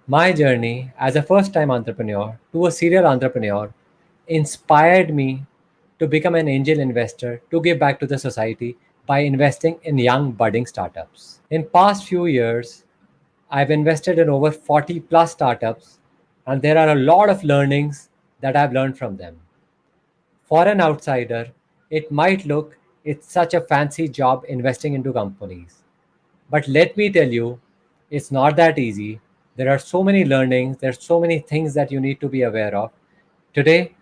My journey as a first time entrepreneur to a serial entrepreneur inspired me to become an angel investor to give back to the society by investing in young budding startups. In past few years, I've invested in over 40 plus startups and there are a lot of learnings that I've learned from them. For an outsider, it might look it's such a fancy job investing into companies. But let me tell you, it's not that easy. There are so many learnings, there's so many things that you need to be aware of. Today,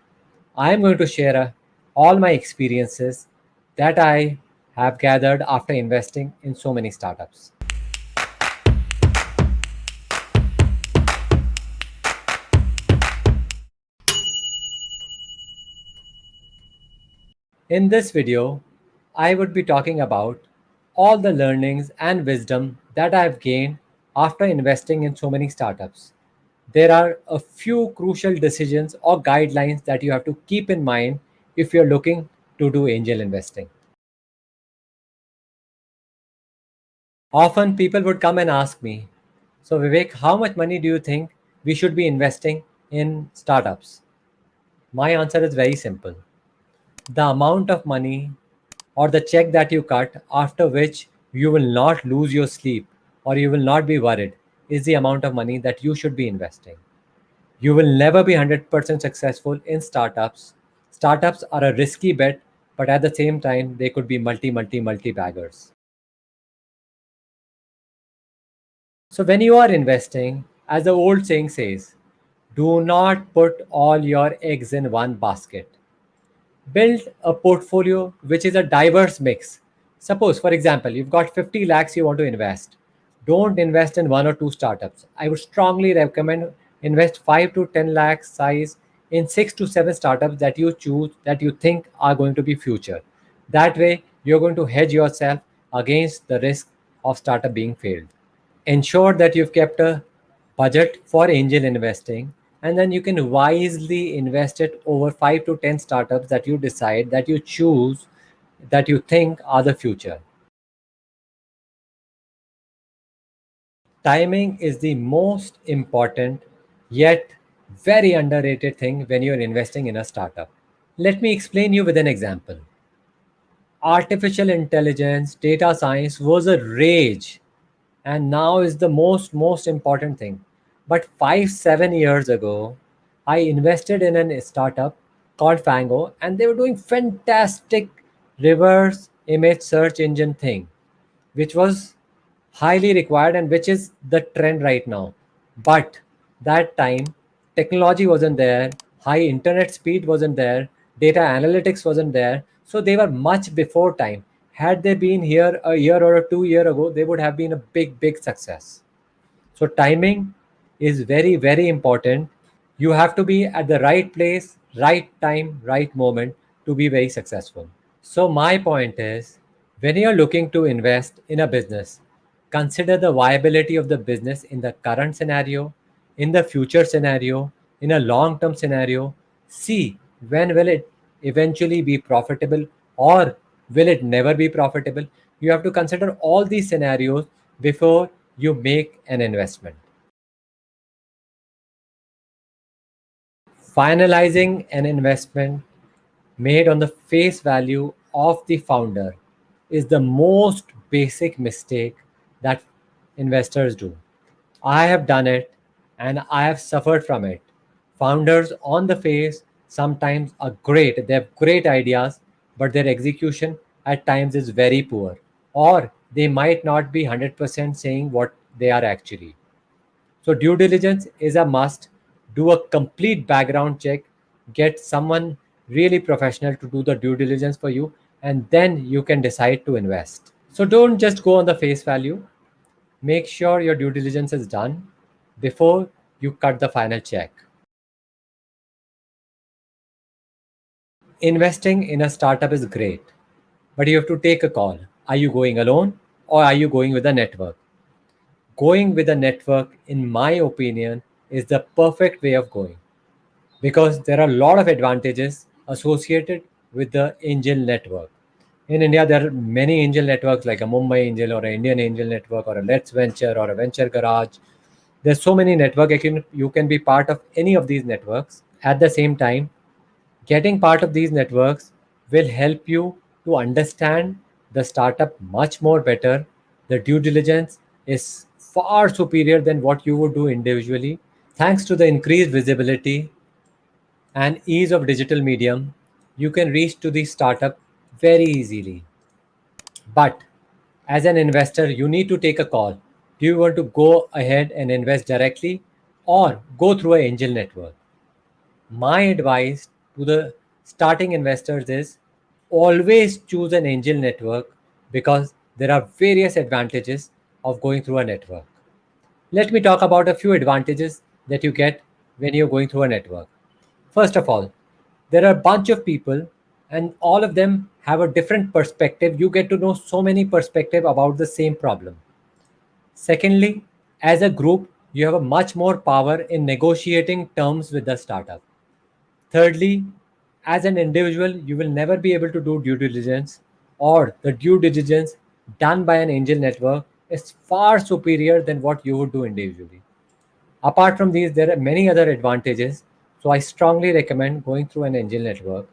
I am going to share all my experiences that I have gathered after investing in so many startups. In this video, I would be talking about all the learnings and wisdom that I have gained after investing in so many startups. There are a few crucial decisions or guidelines that you have to keep in mind if you're looking to do angel investing. Often people would come and ask me, so Vivek, how much money do you think we should be investing in startups? My answer is very simple. The amount of money or the check that you cut after which you will not lose your sleep or you will not be worried is the amount of money that you should be investing. You will never be 100% successful in startups. Startups are a risky bet, but at the same time, they could be multi baggers. So, when you are investing, as the old saying says, do not put all your eggs in one basket. Build a portfolio which is a diverse mix. Suppose, for example, you've got 50 lakhs you want to invest. Don't invest in one or two startups. I would strongly recommend invest 5 to 10 lakhs size in 6 to 7 startups that you choose that you think are going to be future. That way, you're going to hedge yourself against the risk of startup being failed. Ensure that you've kept a budget for angel investing and then you can wisely invest it over 5 to 10 startups that you decide that you choose that you think are the future. Timing is the most important yet very underrated thing when you're investing in a startup. Let me explain you with an example. Artificial intelligence, data science was a rage and now is the most important thing. But 5 7 years ago I invested in a startup called Fango and they were doing fantastic reverse image search engine thing which was highly required and which is the trend right now. But that time, technology wasn't there, high internet speed wasn't there, data analytics wasn't there. So they were much before time. Had they been here a year or 2 year ago, they would have been a big success. So timing is very important. You have to be at the right place, right time, right moment to be very successful. So, my point is when you're looking to invest in a business, consider the viability of the business in the current scenario, in the future scenario, in a long term scenario. See when will it eventually be profitable or will it never be profitable. You have to consider all these scenarios before you make an investment. Finalizing an investment made on the face value of the founder is the most basic mistake that investors do. I have done it and I have suffered from it. Founders on the face sometimes are great, they have great ideas, but their execution at times is very poor, or they might not be 100% saying what they are actually. So due diligence is a must. Do a complete background check. Get someone really professional to do the due diligence for you, and then you can decide to invest. So don't just go on the face value. Make sure your due diligence is done before you cut the final check. Investing in a startup is great, but you have to take a call. Are you going alone or are you going with a network? Going with a network, in my opinion, is the perfect way of going, because there are a lot of advantages associated with the angel network. In India, there are many angel networks like a Mumbai Angel or an Indian Angel Network or a Let's Venture or a Venture Garage. There's so many network, you can be part of any of these networks. At the same time, getting part of these networks will help you to understand the startup much more better. The due diligence is far superior than what you would do individually. Thanks to the increased visibility and ease of digital medium, you can reach to the startup very easily. But as an investor, you need to take a call. Do you want to go ahead and invest directly or go through an angel network? My advice to the starting investors is always choose an angel network because there are various advantages of going through a network. Let me talk about a few advantages that you get when you're going through a network. First of all, there are a bunch of people and all of them have a different perspective. You get to know so many perspective about the same problem. Secondly, as a group, you have a much more power in negotiating terms with the startup. Thirdly, as an individual, you will never be able to do due diligence, or the due diligence done by an angel network is far superior than what you would do individually. Apart from these, there are many other advantages. So I strongly recommend going through an angel network.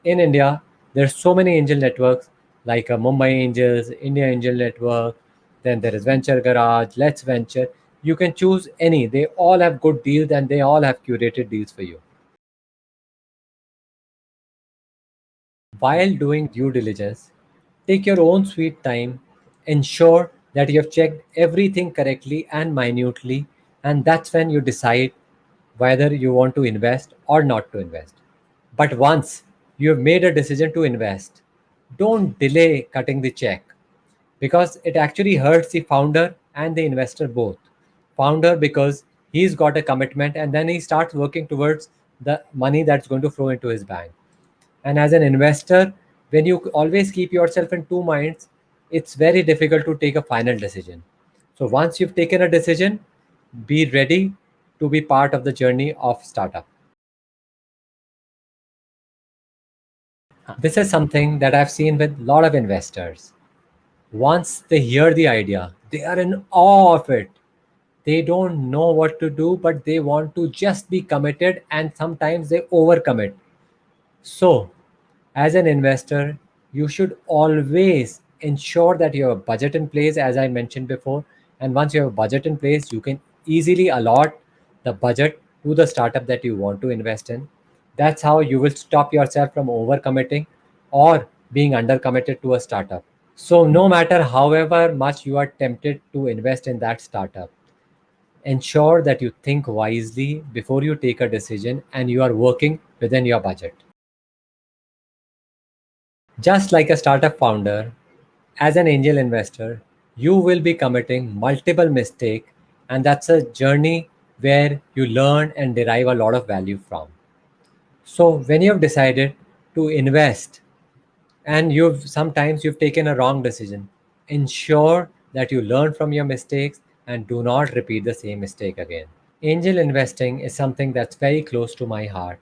In India, there's so many angel networks like Mumbai Angels, India Angel Network, then there is Venture Garage, Let's Venture. You can choose any. They all have good deals and they all have curated deals for you. While doing due diligence, take your own sweet time, ensure that you have checked everything correctly and minutely, and that's when you decide whether you want to invest or not to invest. But once you have made a decision to invest, don't delay cutting the check because it actually hurts the founder and the investor both. Founder because he's got a commitment and then he starts working towards the money that's going to flow into his bank. And as an investor, when you always keep yourself in two minds, it's very difficult to take a final decision. So once you've taken a decision, be ready to be part of the journey of startup. This is something that I've seen with a lot of investors. Once they hear the idea, they are in awe of it. They don't know what to do, but they want to just be committed, and sometimes they overcommit. So, as an investor, you should always ensure that you have a budget in place, as I mentioned before. And once you have a budget in place, you can easily allot the budget to the startup that you want to invest in. That's how you will stop yourself from overcommitting or being undercommitted to a startup. So, no matter however much you are tempted to invest in that startup, ensure that you think wisely before you take a decision and you are working within your budget. Just like a startup founder, as an angel investor, you will be committing multiple mistakes, and that's a journey where you learn and derive a lot of value from. So, when you've decided to invest and you've taken a wrong decision, ensure that you learn from your mistakes and do not repeat the same mistake again. Angel investing is something that's very close to my heart.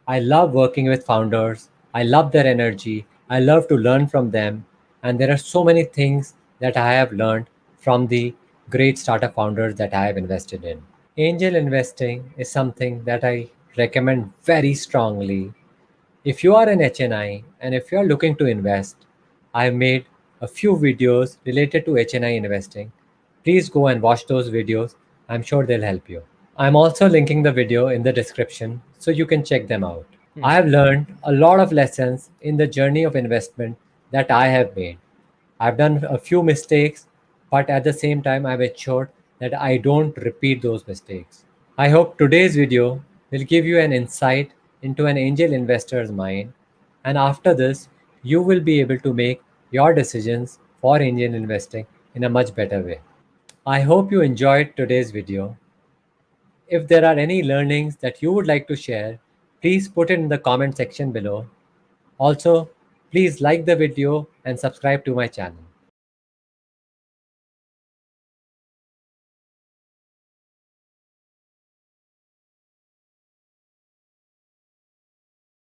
I love working with founders. I love their energy. I love to learn from them. And there are so many things that I have learned from the great startup founders that I have invested in. Angel investing is something that I recommend very strongly. If you are an HNI and if you are looking to invest, I've made a few videos related to HNI investing. Please go and watch those videos. I'm sure they'll help you. I'm also linking the video in the description so you can check them out. I have learned a lot of lessons in the journey of investment that I have made. I've done a few mistakes, but at the same time, I've ensured that I don't repeat those mistakes. I hope today's video will give you an insight into an angel investor's mind, and after this, you will be able to make your decisions for angel investing in a much better way. I hope you enjoyed today's video. If there are any learnings that you would like to share, please put it in the comment section below. Also, please like the video and subscribe to my channel.